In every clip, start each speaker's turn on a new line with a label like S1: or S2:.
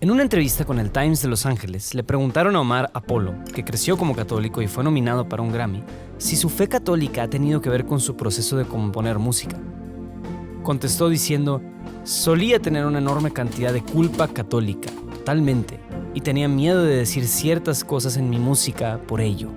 S1: En una entrevista con el Times de Los Ángeles, le preguntaron a Omar Apollo, que creció como católico y fue nominado para un Grammy, si su fe católica ha tenido que ver con su proceso de componer música. Contestó diciendo: solía tener una enorme cantidad de culpa católica, totalmente, y tenía miedo de decir ciertas cosas en mi música por ello.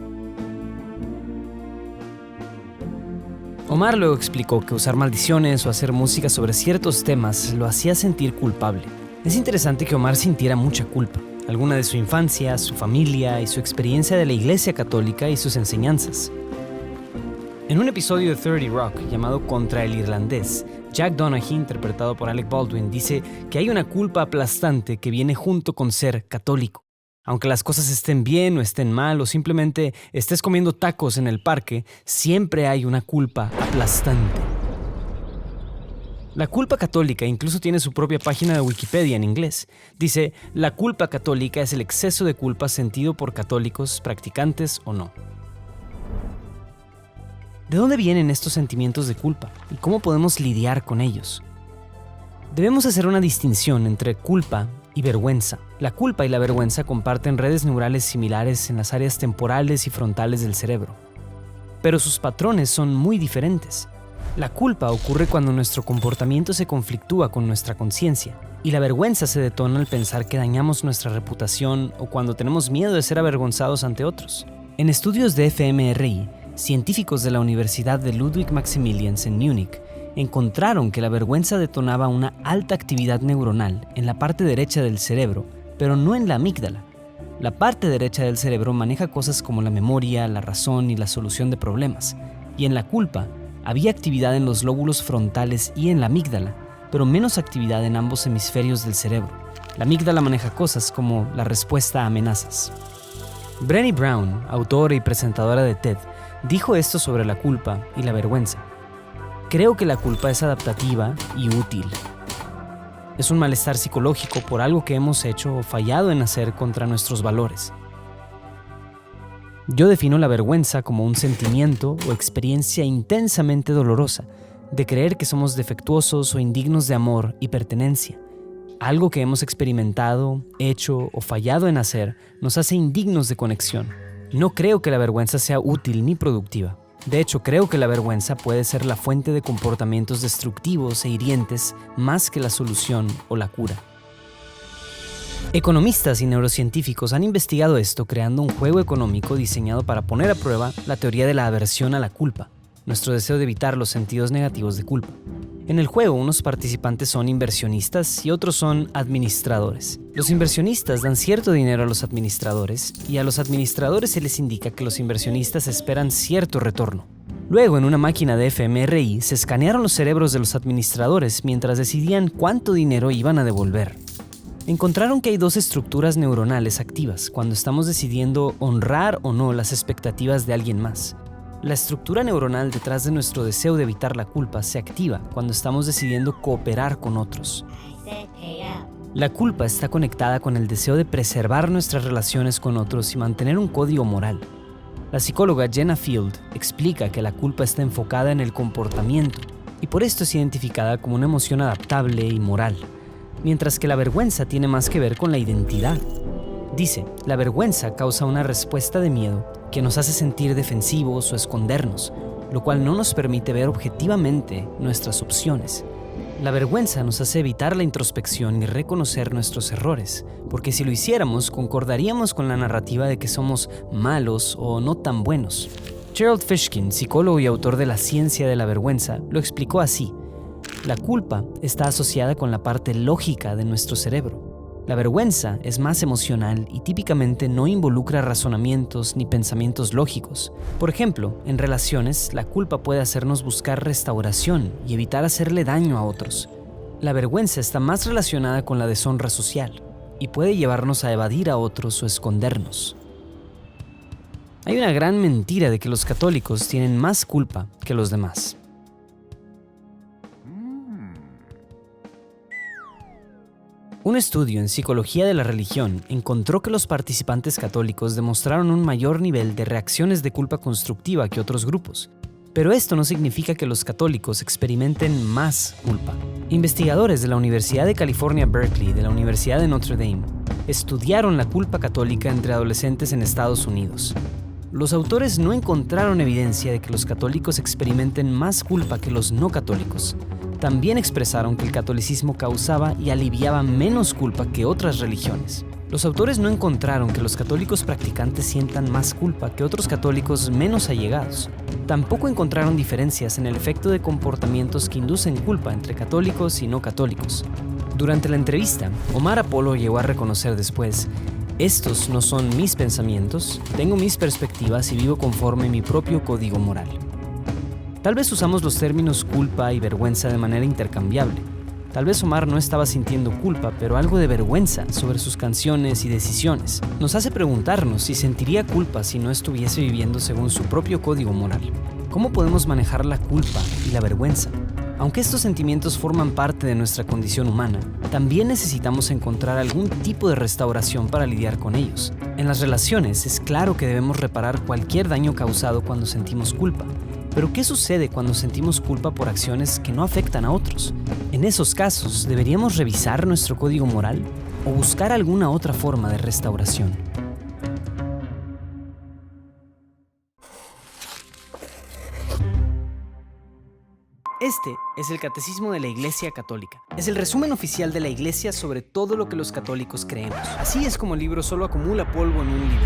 S1: Omar luego explicó que usar maldiciones o hacer música sobre ciertos temas lo hacía sentir culpable. Es interesante que Omar sintiera mucha culpa, alguna de su infancia, su familia y su experiencia de la Iglesia Católica y sus enseñanzas. En un episodio de 30 Rock llamado Contra el Irlandés, Jack Donaghy, interpretado por Alec Baldwin, dice que hay una culpa aplastante que viene junto con ser católico. Aunque las cosas estén bien o estén mal o simplemente estés comiendo tacos en el parque, siempre hay una culpa aplastante. La culpa católica incluso tiene su propia página de Wikipedia en inglés. Dice: la culpa católica es el exceso de culpa sentido por católicos, practicantes o no. ¿De dónde vienen estos sentimientos de culpa y cómo podemos lidiar con ellos? Debemos hacer una distinción entre culpa y vergüenza. La culpa y la vergüenza comparten redes neurales similares en las áreas temporales y frontales del cerebro, pero sus patrones son muy diferentes. La culpa ocurre cuando nuestro comportamiento se conflictúa con nuestra conciencia, y la vergüenza se detona al pensar que dañamos nuestra reputación o cuando tenemos miedo de ser avergonzados ante otros. En estudios de fMRI, científicos de la Universidad de Ludwig Maximilians en Múnich encontraron que la vergüenza detonaba una alta actividad neuronal en la parte derecha del cerebro, pero no en la amígdala. La parte derecha del cerebro maneja cosas como la memoria, la razón y la solución de problemas, y en la culpa había actividad en los lóbulos frontales y en la amígdala, pero menos actividad en ambos hemisferios del cerebro. La amígdala maneja cosas como la respuesta a amenazas. Brené Brown, autora y presentadora de TED, dijo esto sobre la culpa y la vergüenza: creo que la culpa es adaptativa y útil. Es un malestar psicológico por algo que hemos hecho o fallado en hacer contra nuestros valores. Yo defino la vergüenza como un sentimiento o experiencia intensamente dolorosa de creer que somos defectuosos o indignos de amor y pertenencia. Algo que hemos experimentado, hecho o fallado en hacer nos hace indignos de conexión. No creo que la vergüenza sea útil ni productiva. De hecho, creo que la vergüenza puede ser la fuente de comportamientos destructivos e hirientes más que la solución o la cura. Economistas y neurocientíficos han investigado esto creando un juego económico diseñado para poner a prueba la teoría de la aversión a la culpa, nuestro deseo de evitar los sentidos negativos de culpa. En el juego, unos participantes son inversionistas y otros son administradores. Los inversionistas dan cierto dinero a los administradores y a los administradores se les indica que los inversionistas esperan cierto retorno. Luego, en una máquina de fMRI, se escanearon los cerebros de los administradores mientras decidían cuánto dinero iban a devolver. Encontraron que hay dos estructuras neuronales activas cuando estamos decidiendo honrar o no las expectativas de alguien más. La estructura neuronal detrás de nuestro deseo de evitar la culpa se activa cuando estamos decidiendo cooperar con otros. La culpa está conectada con el deseo de preservar nuestras relaciones con otros y mantener un código moral. La psicóloga Jenna Field explica que la culpa está enfocada en el comportamiento y por esto es identificada como una emoción adaptable y moral, mientras que la vergüenza tiene más que ver con la identidad. Dice, la vergüenza causa una respuesta de miedo que nos hace sentir defensivos o escondernos, lo cual no nos permite ver objetivamente nuestras opciones. La vergüenza nos hace evitar la introspección y reconocer nuestros errores, porque si lo hiciéramos, concordaríamos con la narrativa de que somos malos o no tan buenos. Gerald Fishkin, psicólogo y autor de La ciencia de la vergüenza, lo explicó así: la culpa está asociada con la parte lógica de nuestro cerebro. La vergüenza es más emocional y típicamente no involucra razonamientos ni pensamientos lógicos. Por ejemplo, en relaciones, la culpa puede hacernos buscar restauración y evitar hacerle daño a otros. La vergüenza está más relacionada con la deshonra social y puede llevarnos a evadir a otros o escondernos. Hay una gran mentira de que los católicos tienen más culpa que los demás. Un estudio en psicología de la religión encontró que los participantes católicos demostraron un mayor nivel de reacciones de culpa constructiva que otros grupos, Pero esto no significa que los católicos experimenten más culpa. Investigadores de la Universidad de California, Berkeley y de la Universidad de Notre Dame estudiaron la culpa católica entre adolescentes en Estados Unidos. Los autores no encontraron evidencia de que los católicos experimenten más culpa que los no católicos. También expresaron que el catolicismo causaba y aliviaba menos culpa que otras religiones. Los autores no encontraron que los católicos practicantes sientan más culpa que otros católicos menos allegados. Tampoco encontraron diferencias en el efecto de comportamientos que inducen culpa entre católicos y no católicos. Durante la entrevista, Omar Apollo llegó a reconocer después: estos no son mis pensamientos, tengo mis perspectivas y vivo conforme mi propio código moral. Tal vez usamos los términos culpa y vergüenza de manera intercambiable. Tal vez Omar no estaba sintiendo culpa, pero algo de vergüenza sobre sus canciones y decisiones. Nos hace preguntarnos si sentiría culpa si no estuviese viviendo según su propio código moral. ¿Cómo podemos manejar la culpa y la vergüenza? Aunque estos sentimientos forman parte de nuestra condición humana, también necesitamos encontrar algún tipo de restauración para lidiar con ellos. En las relaciones es claro que debemos reparar cualquier daño causado cuando sentimos culpa. Pero ¿qué sucede cuando sentimos culpa por acciones que no afectan a otros? En esos casos, ¿deberíamos revisar nuestro código moral o buscar alguna otra forma de restauración? Este es el Catecismo de la Iglesia Católica. Es el resumen oficial de la Iglesia sobre todo lo que los católicos creemos. Así es como el libro solo acumula polvo en un libro.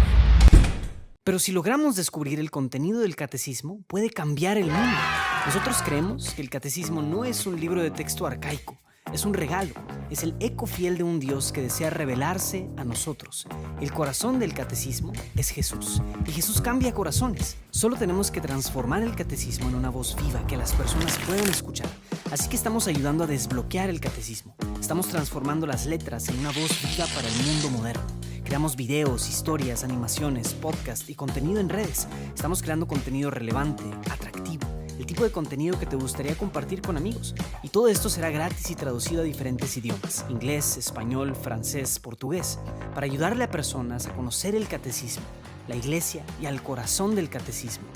S1: Pero si logramos descubrir el contenido del catecismo, puede cambiar el mundo. Nosotros creemos que el catecismo no es un libro de texto arcaico, es un regalo, es el eco fiel de un Dios que desea revelarse a nosotros. El corazón del catecismo es Jesús, y Jesús cambia corazones. Solo tenemos que transformar el catecismo en una voz viva que las personas puedan escuchar. Así que estamos ayudando a desbloquear el catecismo. Estamos transformando las letras en una voz viva para el mundo moderno. Creamos videos, historias, animaciones, podcasts y contenido en redes. Estamos creando contenido relevante, atractivo, el tipo de contenido que te gustaría compartir con amigos. Y todo esto será gratis y traducido a diferentes idiomas: inglés, español, francés, portugués, para ayudarle a personas a conocer el catecismo, la iglesia y al corazón del catecismo,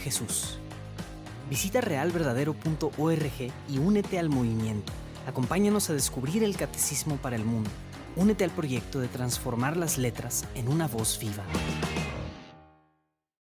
S1: Jesús. Visita realverdadero.org y únete al movimiento. Acompáñanos a descubrir el catecismo para el mundo. Únete al proyecto de transformar las letras en una voz viva.